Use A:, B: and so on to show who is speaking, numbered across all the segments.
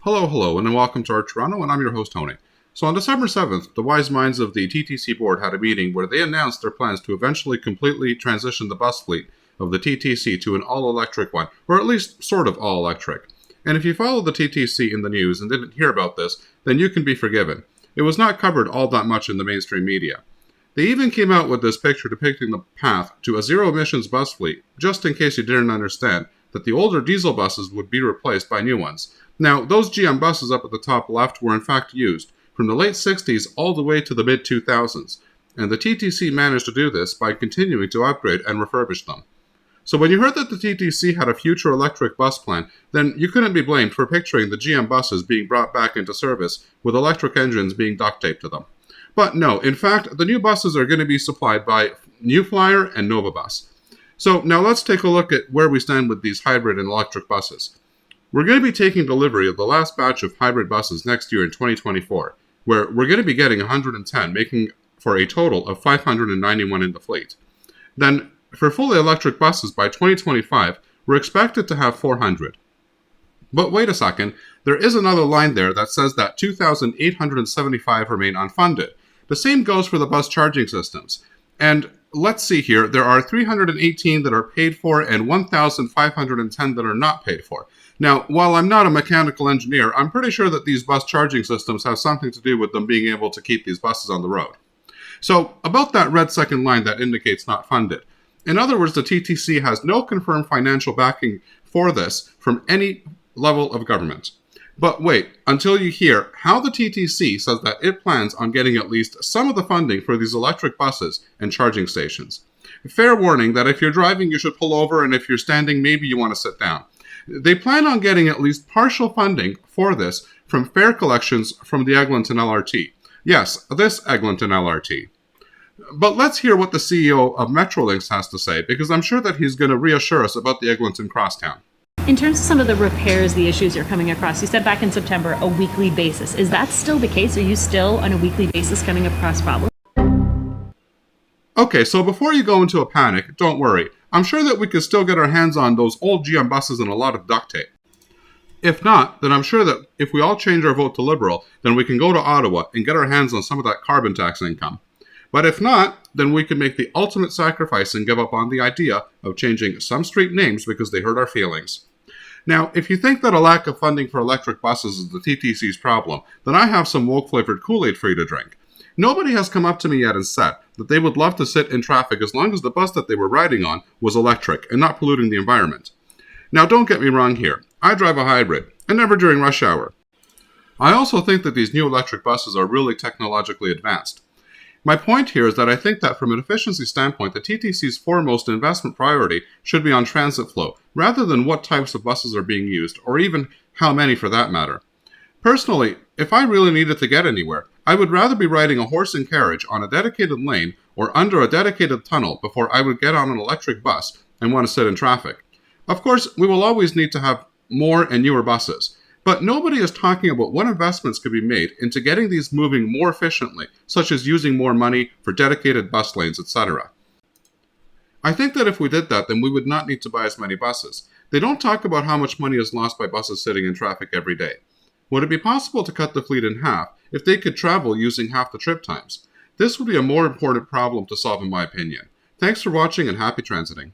A: Hello, and welcome to Art Toronto, and I'm your host, Tony. So on December 7th, the wise minds of the TTC board had a meeting where they announced their plans to eventually completely transition the bus fleet of the TTC to an all-electric one, or at least sort of all-electric. And if you followed the TTC in the news and didn't hear about this, then you can be forgiven. It was not covered all that much in the mainstream media. They even came out with this picture depicting the path to a zero-emissions bus fleet, just in case you didn't understand that the older diesel buses would be replaced by new ones. Now, those GM buses up at the top left were in fact used from the late 60s all the way to the mid-2000s, and the TTC managed to do this by continuing to upgrade and refurbish them. So when you heard that the TTC had a future electric bus plan, then you couldn't be blamed for picturing the GM buses being brought back into service with electric engines being duct taped to them. But no, in fact, the new buses are going to be supplied by New Flyer and Nova Bus. So now let's take a look at where we stand with these hybrid and electric buses. We're going to be taking delivery of the last batch of hybrid buses next year in 2024, where we're going to be getting 110, making for a total of 591 in the fleet. Then, for fully electric buses by 2025, we're expected to have 400. But wait a second, there is another line there that says that 2,875 remain unfunded. The same goes for the bus charging systems. And let's see here, there are 318 that are paid for and 1,510 that are not paid for. Now, while I'm not a mechanical engineer, I'm pretty sure that these bus charging systems have something to do with them being able to keep these buses on the road. So, about that red second line that indicates not funded. In other words, the TTC has no confirmed financial backing for this from any level of government. But wait, until you hear how the TTC says that it plans on getting at least some of the funding for these electric buses and charging stations. Fair warning that if you're driving, you should pull over, and if you're standing, maybe you want to sit down. They plan on getting at least partial funding for this from fare collections from the Eglinton LRT. Yes, this Eglinton LRT. But let's hear what the CEO of Metrolinx has to say, because I'm sure that he's going to reassure us about the Eglinton Crosstown.
B: In terms of some of the repairs, the issues you're coming across, you said back in September, a weekly basis. Is that still the case? Are you still on a weekly basis coming across problems?
A: Okay, so before you go into a panic, don't worry. I'm sure that we could still get our hands on those old GM buses and a lot of duct tape. If not, then I'm sure that if we all change our vote to Liberal, then we can go to Ottawa and get our hands on some of that carbon tax income. But if not, then we can make the ultimate sacrifice and give up on the idea of changing some street names because they hurt our feelings. Now, if you think that a lack of funding for electric buses is the TTC's problem, then I have some woke-flavored Kool-Aid for you to drink. Nobody has come up to me yet and said that they would love to sit in traffic as long as the bus that they were riding on was electric and not polluting the environment. Now, don't get me wrong here. I drive a hybrid, and never during rush hour. I also think that these new electric buses are really technologically advanced. My point here is that I think that from an efficiency standpoint, the TTC's foremost investment priority should be on transit flow, rather than what types of buses are being used, or even how many for that matter. Personally, if I really needed to get anywhere, I would rather be riding a horse and carriage on a dedicated lane or under a dedicated tunnel before I would get on an electric bus and want to sit in traffic. Of course, we will always need to have more and newer buses, but nobody is talking about what investments could be made into getting these moving more efficiently, such as using more money for dedicated bus lanes, etc. I think that if we did that, then we would not need to buy as many buses. They don't talk about how much money is lost by buses sitting in traffic every day. Would it be possible to cut the fleet in half if they could travel using half the trip times? This would be a more important problem to solve in my opinion. Thanks for watching and happy transiting.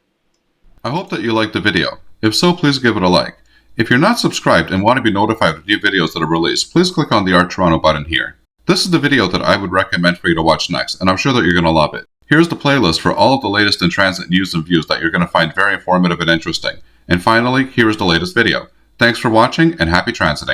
A: I hope that you liked the video. If so, please give it a like. If you're not subscribed and want to be notified of new videos that are released, please click on the Art Toronto button here. This is the video that I would recommend for you to watch next, and I'm sure that you're going to love it. Here's the playlist for all of the latest in transit news and views that you're going to find very informative and interesting. And finally, here is the latest video. Thanks for watching and happy transiting.